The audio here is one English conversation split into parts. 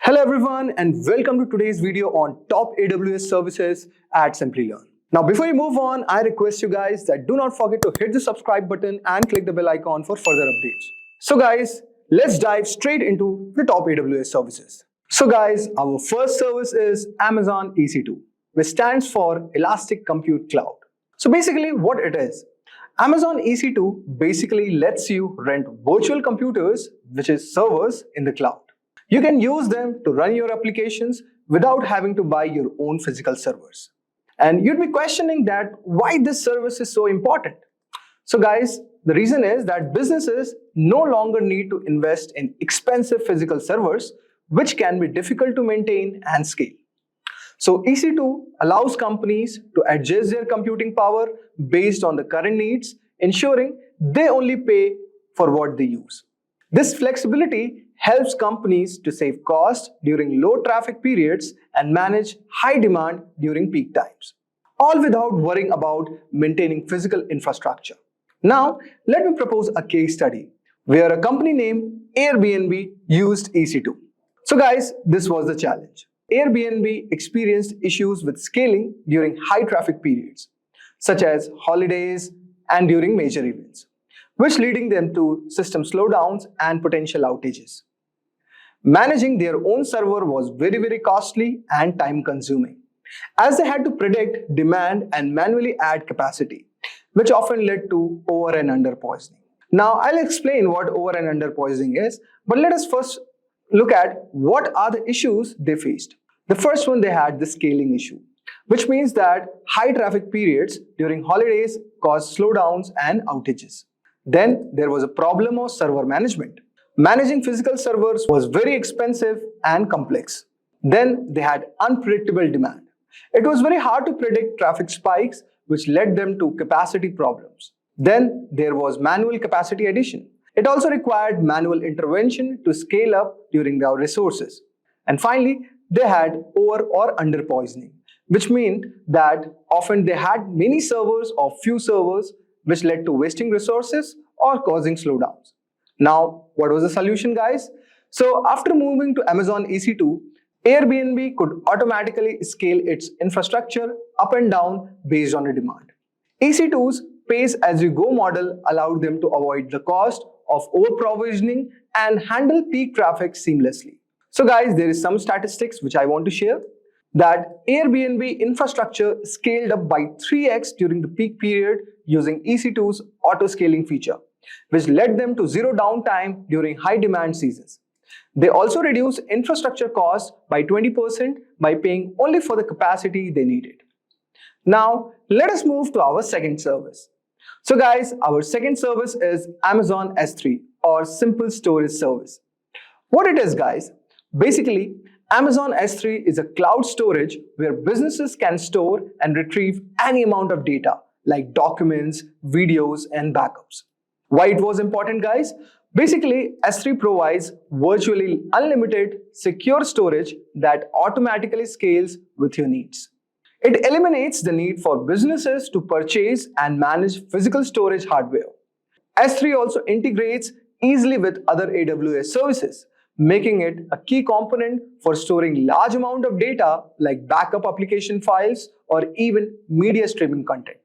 Hello everyone and welcome to today's video on top AWS services at Simplilearn. Now before you move on, I request you guys that do not forget to hit the subscribe button and click the bell icon for further updates. So guys, let's dive straight into the top AWS services. So guys, our first service is Amazon EC2, which stands for Elastic Compute Cloud. So basically what it is, Amazon EC2 basically lets you rent virtual computers, which is servers in the cloud. You can use them to run your applications without having to buy your own physical servers. And you'd be questioning that why this service is so important. So guys, the reason is that businesses no longer need to invest in expensive physical servers, which can be difficult to maintain and scale. So EC2 allows companies to adjust their computing power based on the current needs, ensuring they only pay for what they use. This flexibility helps companies to save costs during low traffic periods and manage high demand during peak times, all without worrying about maintaining physical infrastructure. Now, let me propose a case study where a company named Airbnb used EC2. So guys, this was the challenge. Airbnb experienced issues with scaling during high traffic periods, such as holidays and during major events, which leading them to system slowdowns and potential outages. Managing their own server was very costly and time consuming, as they had to predict demand and manually add capacity, which often led to over and under poisoning. Now I'll explain what over and under poisoning is, but let us first look at what are the issues they faced. The first one, they had the scaling issue, which means that high traffic periods during holidays caused slowdowns and outages. Then there was a problem of server management. Managing physical servers was very expensive and complex. Then they had unpredictable demand. It was very hard to predict traffic spikes, which led them to capacity problems. Then there was manual capacity addition. It also required manual intervention to scale up during their resources. And finally, they had over or under poisoning, which meant that often they had many servers or few servers, which led to wasting resources or causing slowdowns. Now, what was the solution, guys? So after moving to Amazon EC2, Airbnb could automatically scale its infrastructure up and down based on the demand. EC2's pay-as-you-go model allowed them to avoid the cost of over-provisioning and handle peak traffic seamlessly. So guys, there is some statistics which I want to share, that Airbnb infrastructure scaled up by 3x during the peak period using EC2's auto-scaling feature, which led them to zero downtime during high demand seasons. They also reduced infrastructure costs by 20% by paying only for the capacity they needed. Now, let us move to our second service. So guys, our second service is Amazon S3 or Simple Storage Service. What it is, guys? Basically, Amazon S3 is a cloud storage where businesses can store and retrieve any amount of data like documents, videos, and backups. Why it was important, guys? Basically, S3 provides virtually unlimited secure storage that automatically scales with your needs. It eliminates the need for businesses to purchase and manage physical storage hardware. S3 also integrates easily with other AWS services, making it a key component for storing large amount of data like backup application files or even media streaming content.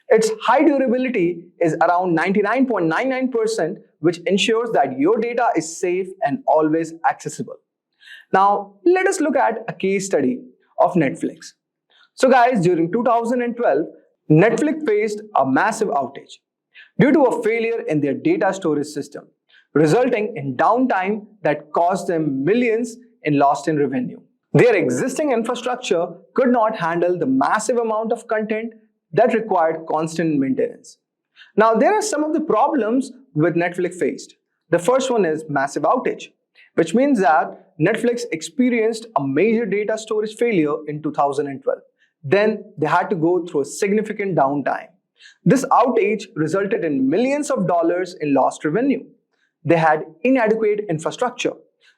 Its high durability is around 99.99%, which ensures that your data is safe and always accessible. Now, let us look at a case study of Netflix. So guys, during 2012, Netflix faced a massive outage due to a failure in their data storage system, resulting in downtime that cost them millions in lost in revenue. Their existing infrastructure could not handle the massive amount of content that required constant maintenance. Now, there are some of the problems with Netflix faced. The first one is massive outage, which means that Netflix experienced a major data storage failure in 2012. Then they had to go through a significant downtime. This outage resulted in millions of dollars in lost revenue. They had inadequate infrastructure.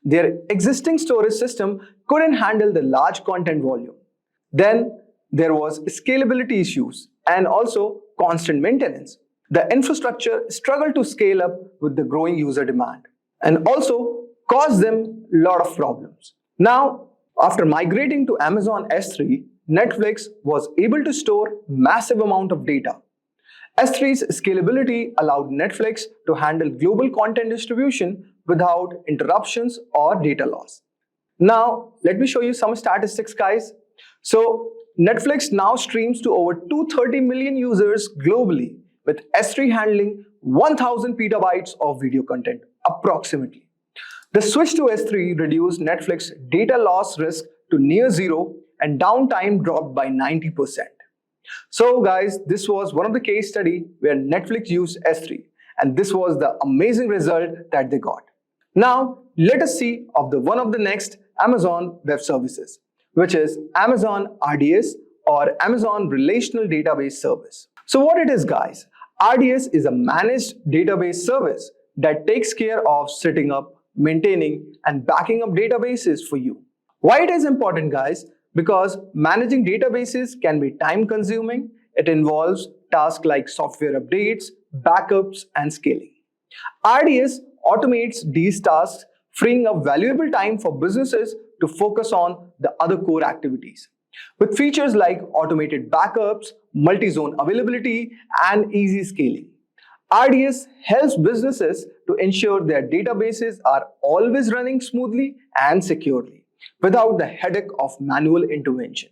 Their existing storage system couldn't handle the large content volume. Then there was scalability issues and also constant maintenance. The infrastructure struggled to scale up with the growing user demand and also caused them a lot of problems. Now, after migrating to Amazon S3, Netflix was able to store massive amount of data. S3's scalability allowed Netflix to handle global content distribution without interruptions or data loss. Now, let me show you some statistics, guys. So, Netflix now streams to over 230 million users globally, with S3 handling 1000 petabytes of video content, approximately. The switch to S3 reduced Netflix data loss risk to near zero and downtime dropped by 90%. So guys, this was one of the case study where Netflix used S3 and this was the amazing result that they got. Now, let us see of the next Amazon Web Services, which is Amazon RDS or Amazon Relational Database Service. So what it is, guys? RDS is a managed database service that takes care of setting up, maintaining and backing up databases for you. Why it is important, guys? Because managing databases can be time consuming. It involves tasks like software updates, backups and scaling. RDS automates these tasks, freeing up valuable time for businesses to focus on the other core activities. With features like automated backups, multi-zone availability, and easy scaling, RDS helps businesses to ensure their databases are always running smoothly and securely, without the headache of manual intervention.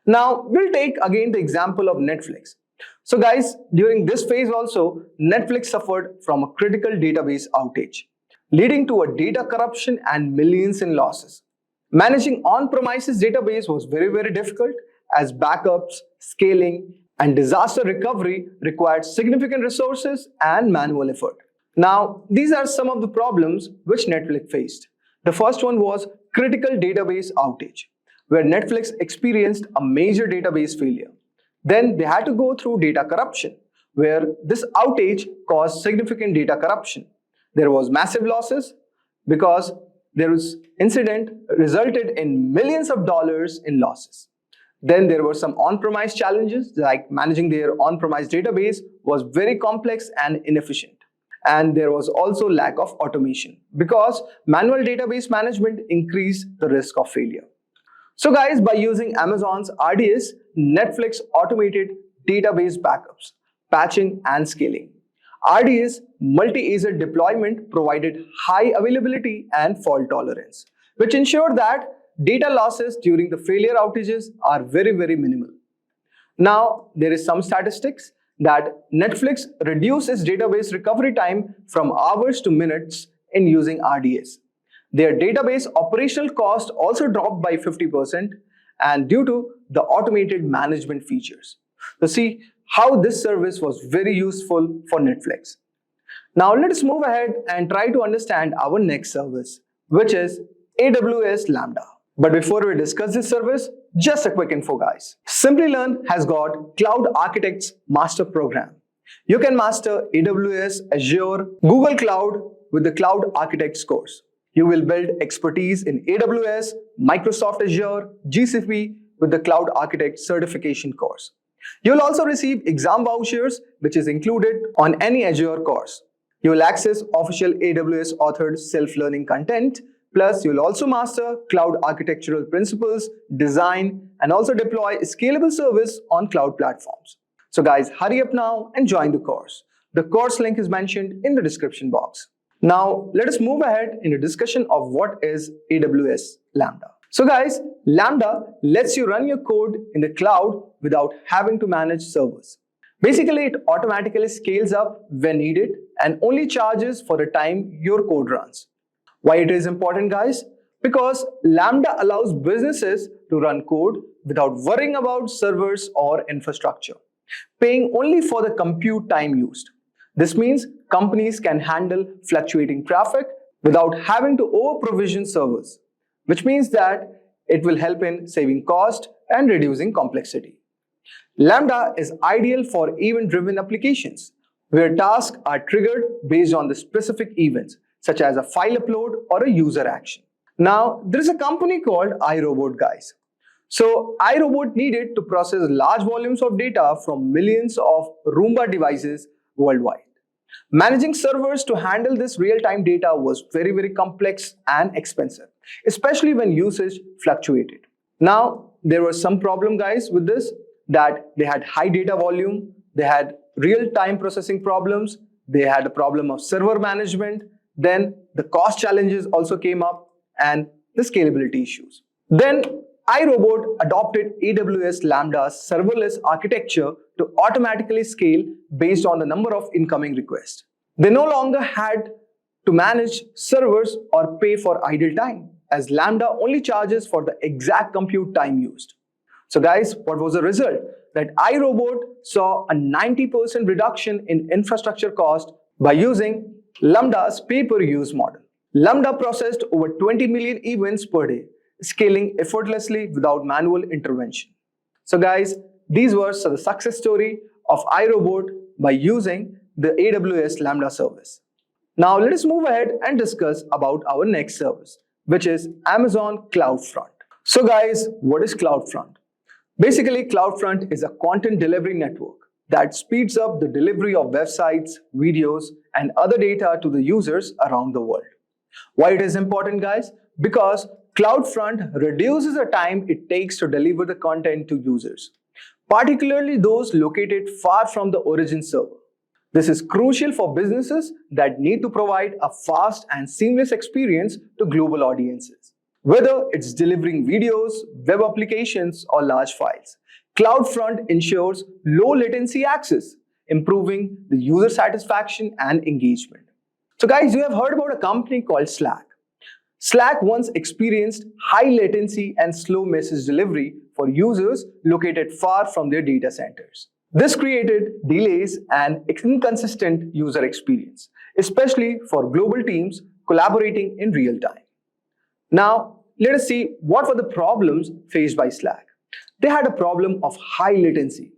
Now, we'll take again the example of Netflix. So guys, during this phase also, Netflix suffered from a critical database outage, leading to a data corruption and millions in losses. Managing on-premises database was very difficult as backups, scaling, and disaster recovery required significant resources and manual effort. Now, these are some of the problems which Netflix faced. The first one was critical database outage, where Netflix experienced a major database failure. Then they had to go through data corruption, where this outage caused significant data corruption. There was massive losses because there was incident resulted in millions of dollars in losses. Then there were some on-premise challenges, like managing their on-premise database was very complex and inefficient. And there was also lack of automation because manual database management increased the risk of failure. So guys, by using Amazon's RDS, Netflix automated database backups, patching and scaling. RDS multi-Azure deployment provided high availability and fault tolerance, which ensured that data losses during the failure outages are very minimal. Now, there is some statistics that Netflix reduced its database recovery time from hours to minutes in using RDS. Their database operational cost also dropped by 50% and due to the automated management features. So see how this service was very useful for Netflix. Now let us move ahead and try to understand our next service, which is AWS Lambda. But before we discuss this service, just a quick info, guys. Simplilearn has got Cloud Architects Master Program. You can master AWS, Azure, Google Cloud with the Cloud Architects course. You will build expertise in AWS, Microsoft Azure, GCP with the Cloud Architect certification course. You will also receive exam vouchers, which is included on any Azure course. You will access official AWS authored self-learning content. Plus, you'll also master cloud architectural principles, design, and also deploy scalable service on cloud platforms. So guys, hurry up now and join the course. The course link is mentioned in the description box. Now, let us move ahead in the discussion of what is AWS Lambda. So guys, Lambda lets you run your code in the cloud without having to manage servers. Basically, it automatically scales up when needed and only charges for the time your code runs. Why it is important, guys? Because Lambda allows businesses to run code without worrying about servers or infrastructure, paying only for the compute time used. This means companies can handle fluctuating traffic without having to over-provision servers, which means that it will help in saving cost and reducing complexity. Lambda is ideal for event-driven applications, where tasks are triggered based on the specific events, such as a file upload or a user action. Now, there is a company called iRobot, guys. So, iRobot needed to process large volumes of data from millions of Roomba devices worldwide. Managing servers to handle this real-time data was very complex and expensive, especially when usage fluctuated. Now, there was some problem, guys, with this, that they had high data volume, they had real-time processing problems, they had a problem of server management, then the cost challenges also came up, and the scalability issues. Then iRobot adopted AWS Lambda's serverless architecture to automatically scale based on the number of incoming requests. They no longer had to manage servers or pay for idle time, as Lambda only charges for the exact compute time used. So guys, what was the result? That iRobot saw a 90% reduction in infrastructure cost by using Lambda's pay-per-use model. Lambda processed over 20 million events per day, scaling effortlessly without manual intervention. So guys, these were the success story of iRobot by using the AWS Lambda service. Now let us move ahead and discuss about our next service, which is Amazon CloudFront. So guys, what is CloudFront? Basically, CloudFront is a content delivery network that speeds up the delivery of websites, videos, and other data to the users around the world. Why it is important, guys? Because CloudFront reduces the time it takes to deliver the content to users, particularly those located far from the origin server. This is crucial for businesses that need to provide a fast and seamless experience to global audiences. Whether it's delivering videos, web applications, or large files, CloudFront ensures low latency access, improving the user satisfaction and engagement. So guys, you have heard about a company called Slack. Slack once experienced high latency and slow message delivery for users located far from their data centers. This created delays and inconsistent user experience, especially for global teams collaborating in real time. Now, let us see what were the problems faced by Slack. They had a problem of high latency,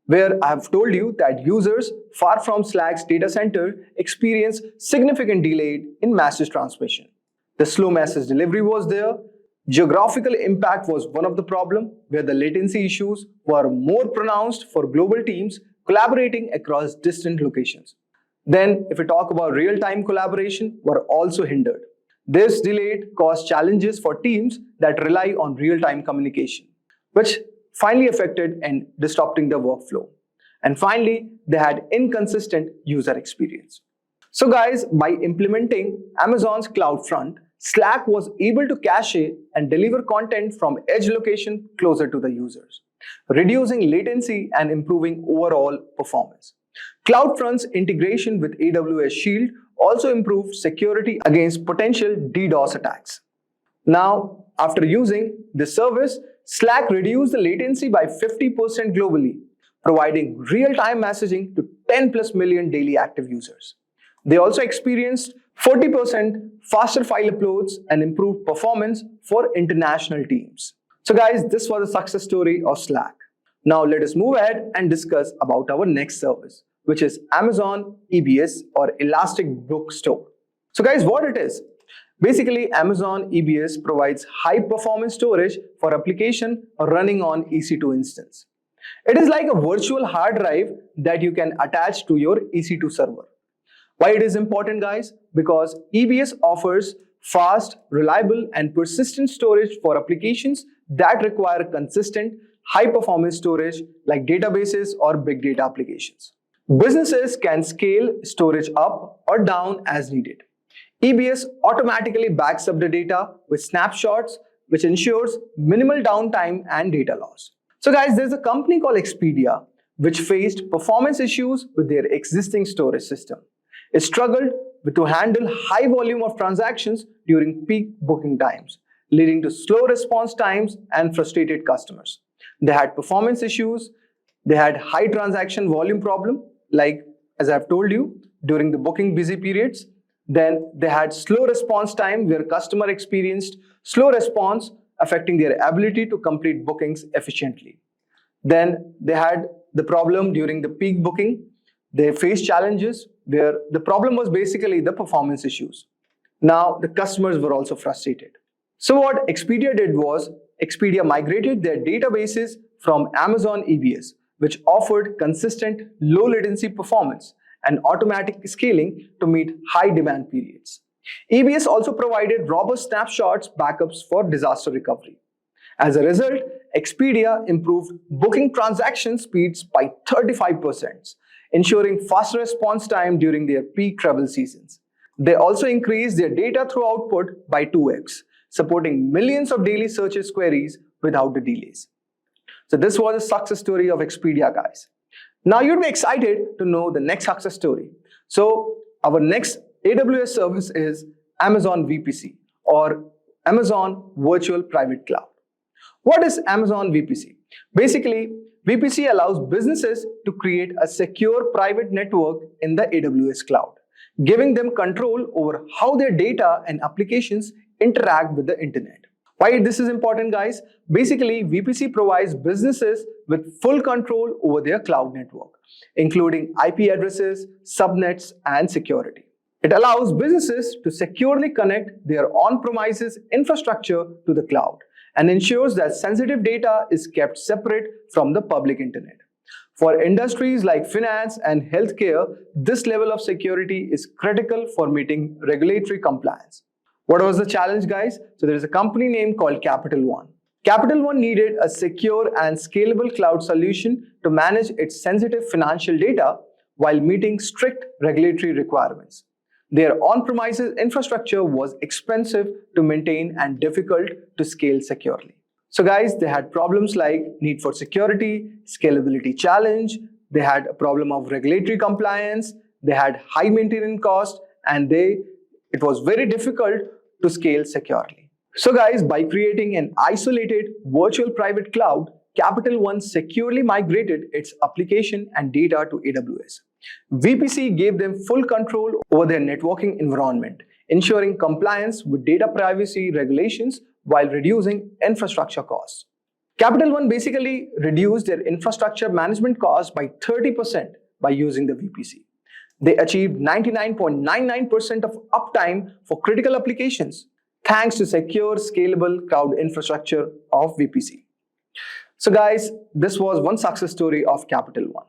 where I have told you that users far from Slack's data center experience significant delay in message transmission. The slow message delivery was there. Geographical impact was one of the problems, where the latency issues were more pronounced for global teams collaborating across distant locations. Then, if we talk about real-time collaboration, were also hindered. This delayed caused challenges for teams that rely on real-time communication, which finally affected and disrupting the workflow. And finally, they had inconsistent user experience. So guys, by implementing Amazon's CloudFront, Slack was able to cache and deliver content from edge location closer to the users, reducing latency and improving overall performance. CloudFront's integration with AWS Shield also improved security against potential DDoS attacks. Now, after using this service, Slack reduced the latency by 50% globally, providing real-time messaging to 10 plus million daily active users. They also experienced 40% faster file uploads and improved performance for international teams. So guys, this was the success story of Slack. Now let us move ahead and discuss about our next service, which is Amazon EBS or Elastic Book Store. So guys, what it is? Basically, Amazon EBS provides high performance storage for application running on EC2 instance. It is like a virtual hard drive that you can attach to your EC2 server. Why it is important, guys? Because EBS offers fast, reliable, and persistent storage for applications that require consistent, high-performance storage like databases or big data applications. Businesses can scale storage up or down as needed. EBS automatically backs up the data with snapshots, which ensures minimal downtime and data loss. So guys, there's a company called Expedia, which faced performance issues with their existing storage system. It struggled to handle high volume of transactions during peak booking times, leading to slow response times and frustrated customers. They had performance issues, they had high transaction volume problem, like as I've told you, during the booking busy periods. Then they had slow response time where customer experienced slow response affecting their ability to complete bookings efficiently. Then they had the problem during the peak booking. They faced challenges where the problem was basically the performance issues. Now the customers were also frustrated. So what Expedia did was, Expedia migrated their databases from Amazon EBS, which offered consistent low latency performance and automatic scaling to meet high demand periods. EBS also provided robust snapshots backups for disaster recovery. As a result, Expedia improved booking transaction speeds by 35%, ensuring faster response time during their peak travel seasons. They also increased their data through output by 2x, supporting millions of daily searches queries without the delays. So this was a success story of Expedia, guys. Now you'd be excited to know the next success story. So our next AWS service is Amazon VPC, or Amazon Virtual Private Cloud. What is Amazon VPC? Basically, VPC allows businesses to create a secure private network in the AWS cloud, giving them control over how their data and applications interact with the internet. Why this is important, guys? Basically, VPC provides businesses with full control over their cloud network, including IP addresses, subnets, and security. It allows businesses to securely connect their on-premises infrastructure to the cloud and ensures that sensitive data is kept separate from the public internet. For industries like finance and healthcare, this level of security is critical for meeting regulatory compliance. What was the challenge, guys? So there is a company name called Capital One. Capital One needed a secure and scalable cloud solution to manage its sensitive financial data while meeting strict regulatory requirements. Their on-premises infrastructure was expensive to maintain and difficult to scale securely. So guys, they had problems like need for security, scalability challenge, they had a problem of regulatory compliance, they had high maintenance cost, and it was very difficult to scale securely. So guys, by creating an isolated virtual private cloud, Capital One securely migrated its application and data to AWS. VPC gave them full control over their networking environment, ensuring compliance with data privacy regulations while reducing infrastructure costs. Capital One basically reduced their infrastructure management costs by 30% by using the VPC. They achieved 99.99% of uptime for critical applications, thanks to secure, scalable cloud infrastructure of VPC. So guys, this was one success story of Capital One.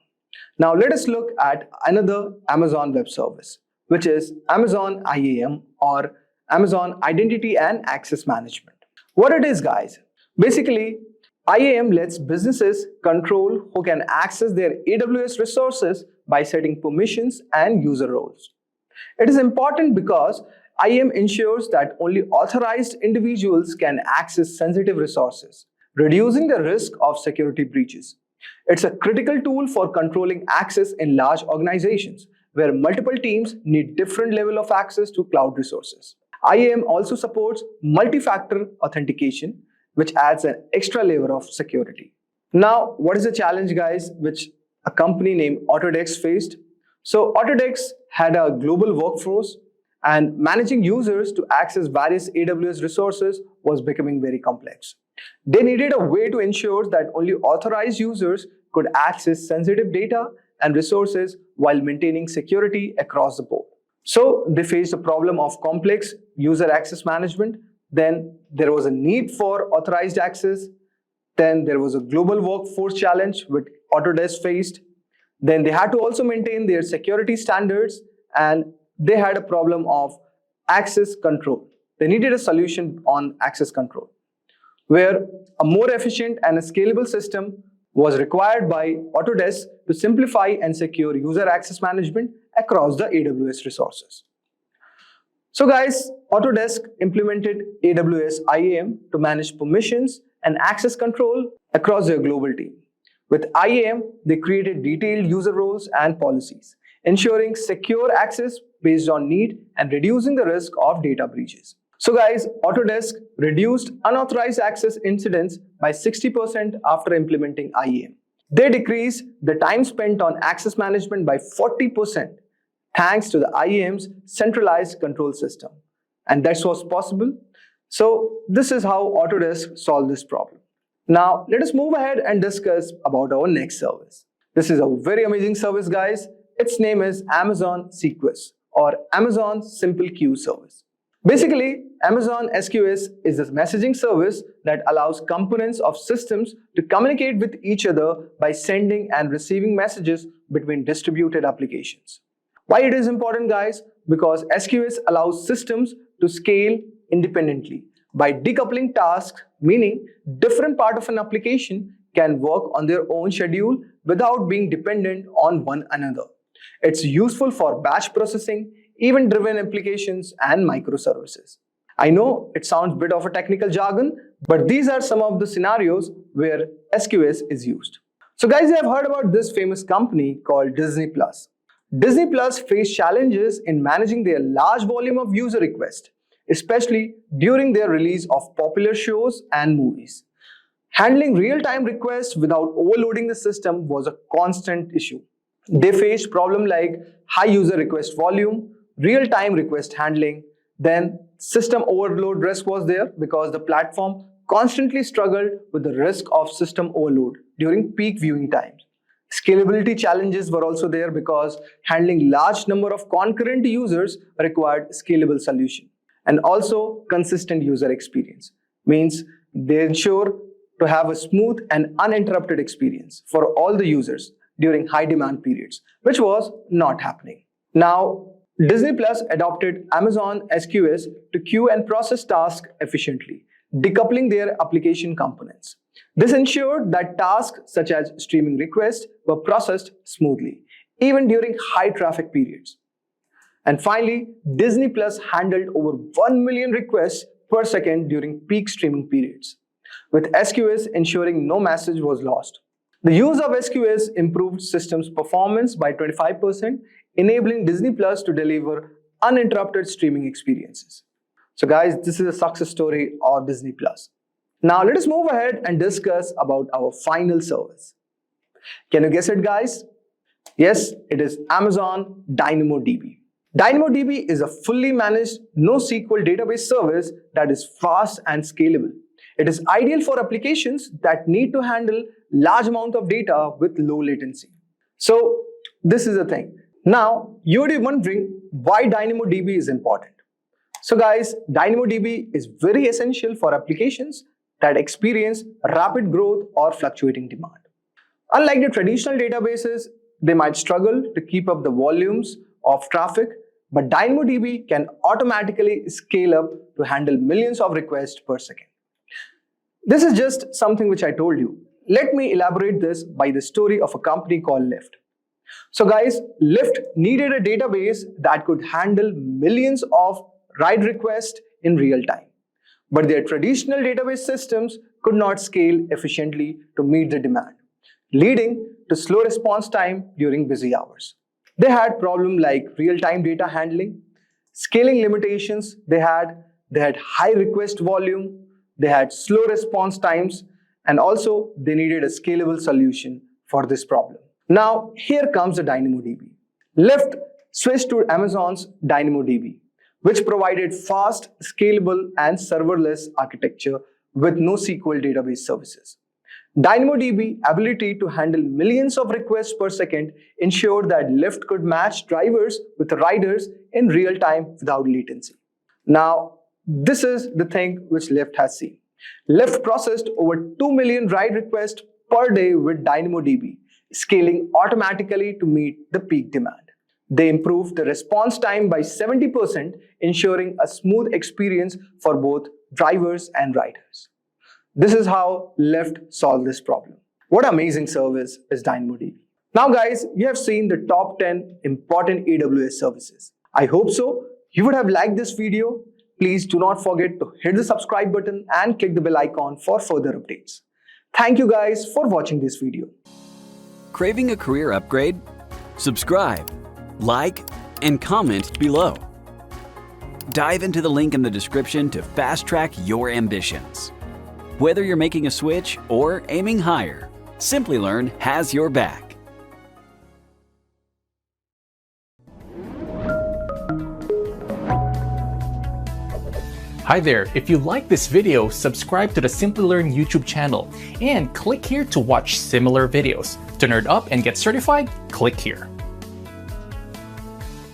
Now let us look at another Amazon Web Service, which is Amazon IAM, or Amazon Identity and Access Management. What it is, guys? Basically, IAM lets businesses control who can access their AWS resources by setting permissions and user roles. It is important because IAM ensures that only authorized individuals can access sensitive resources, reducing the risk of security breaches. It's a critical tool for controlling access in large organizations where multiple teams need different level of access to cloud resources. IAM also supports multi-factor authentication, which adds an extra layer of security. Now, what is the challenge, guys, which a company named Autodesk faced? So Autodesk had a global workforce, and managing users to access various AWS resources was becoming very complex. They needed a way to ensure that only authorized users could access sensitive data and resources while maintaining security across the board. So they faced a problem of complex user access management. Then there was a need for authorized access. Then there was a global workforce challenge which Autodesk faced. Then they had to also maintain their security standards, and they had a problem of access control. They needed a solution on access control, where a more efficient and a scalable system was required by Autodesk to simplify and secure user access management across the AWS resources. So guys, Autodesk implemented AWS IAM to manage permissions and access control across their global team. With IAM, they created detailed user roles and policies, ensuring secure access based on need and reducing the risk of data breaches. So guys, Autodesk reduced unauthorized access incidents by 60% after implementing IAM. They decreased the time spent on access management by 40% thanks to the IAM's centralized control system. And that was possible. So this is how Autodesk solved this problem. Now let us move ahead and discuss about our next service. This is a very amazing service, guys. Its name is Amazon SQS, or Amazon Simple Queue Service. Basically, Amazon SQS is a messaging service that allows components of systems to communicate with each other by sending and receiving messages between distributed applications. Why it is important, guys? Because SQS allows systems to scale independently by decoupling tasks, meaning different parts of an application can work on their own schedule without being dependent on one another. It's useful for batch processing, event-driven applications, and microservices. I know it sounds a bit of a technical jargon, but these are some of the scenarios where SQS is used. So guys, you have heard about this famous company called Disney Plus. Disney Plus faced challenges in managing their large volume of user requests, especially during their release of popular shows and movies. Handling real-time requests without overloading the system was a constant issue. They faced problems like high user request volume, real-time request handling, then system overload risk was there because the platform constantly struggled with the risk of system overload during peak viewing times. Scalability challenges were also there because handling large number of concurrent users required scalable solution. And also consistent user experience means they ensure to have a smooth and uninterrupted experience for all the users during high demand periods, which was not happening. Now, Disney Plus adopted Amazon SQS to queue and process tasks efficiently, decoupling their application components. This ensured that tasks such as streaming requests were processed smoothly, even during high traffic periods. And finally, Disney Plus handled over 1 million requests per second during peak streaming periods, with SQS ensuring no message was lost. The use of SQS improved systems performance by 25%, enabling Disney Plus to deliver uninterrupted streaming experiences. So guys, this is a success story of Disney Plus. Now let us move ahead and discuss about our final service. Can you guess it, guys? Yes, it is Amazon DynamoDB. DynamoDB is a fully managed NoSQL database service that is fast and scalable. It is ideal for applications that need to handle large amount of data with low latency. So this is the thing. Now you would be wondering why DynamoDB is important. So guys, DynamoDB is very essential for applications that experience rapid growth or fluctuating demand. Unlike the traditional databases, they might struggle to keep up the volumes of traffic, but DynamoDB can automatically scale up to handle millions of requests per second. This is just something which I told you. Let me elaborate this by the story of a company called Lyft. So guys, Lyft needed a database that could handle millions of ride requests in real time. But their traditional database systems could not scale efficiently to meet the demand, leading to slow response time during busy hours. They had problems like real-time data handling, scaling limitations they had high request volume, they had slow response times, and also they needed a scalable solution for this problem. Now, here comes the DynamoDB. Lyft switched to Amazon's DynamoDB, which provided fast, scalable, and serverless architecture with NoSQL database services. DynamoDB ability to handle millions of requests per second ensured that Lyft could match drivers with riders in real time without latency. Now, this is the thing which Lyft has seen. Lyft processed over 2 million ride requests per day with DynamoDB, scaling automatically to meet the peak demand. They improved the response time by 70%, ensuring a smooth experience for both drivers and riders. This is how Lyft solved this problem. What amazing service is DynamoDB. Now guys, you have seen the top 10 important AWS services. I hope so. You would have liked this video. Please do not forget to hit the subscribe button and click the bell icon for further updates. Thank you guys for watching this video. Craving a career upgrade? Subscribe, like, and comment below. Dive into the link in the description to fast-track your ambitions. Whether you're making a switch or aiming higher, Simplilearn has your back. Hi there, if you like this video, subscribe to the Simplilearn YouTube channel and click here to watch similar videos. To nerd up and get certified, click here.